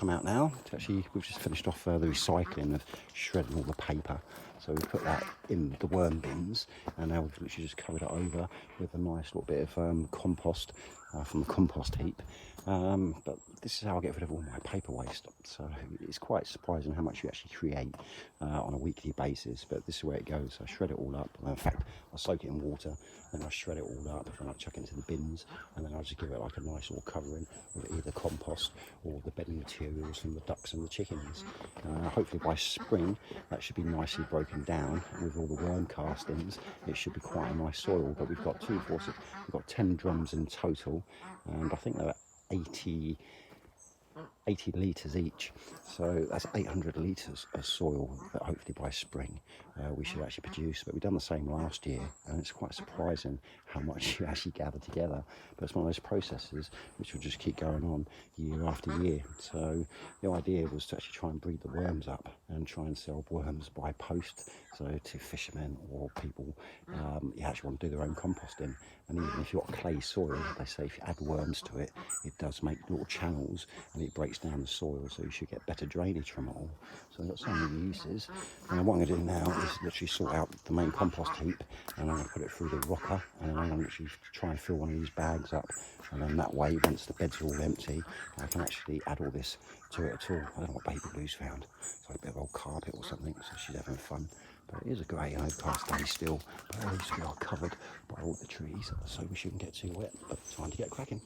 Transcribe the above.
Come out now to actually, we've just finished off the recycling of shredding all the paper, so we put that in the worm bins, and now we've literally just covered it over with a nice little bit of compost from the compost heap. But this is how I get rid of all my paper waste, so it's quite surprising how much you actually create on a weekly basis. But this is where it goes. I shred it all up. In fact, I soak it in water, then I shred it all up, and I chuck it into the bins, and then I just give it like a nice little covering with either compost or the bedding materials from the ducks and the chickens. Hopefully by spring that should be nicely broken down, and with all the worm castings it should be quite a nice soil. But we've got 2, 4, 6, we've got 10 drums in total, and I think they're 80 litres each, so that's 800 litres of soil that hopefully by spring we should actually produce. But we've done the same last year, and it's quite surprising how much you actually gather together. But it's one of those processes which will just keep going on year after year. So the idea was to actually try and breed the worms up and try and sell worms by post, so to fishermen or people you actually want to do their own composting. And even if you've got clay soil, they say if you add worms to it, it does make little channels and it breaks down the soil, so you should get better drainage from it all. So I've got so many uses. And what I'm going to do now is literally sort out the main compost heap, and I'm going to put it through the rocker, and then I'm going to literally try and fill one of these bags up, and then that way, once the beds are all empty, I can actually add all this to it at all. I don't know what Baby Blue's found. It's like a bit of old carpet or something, so she's having fun. But it is a grey and overcast day still, but at least we are covered by all the trees, so we shouldn't get too wet. But time to get cracking.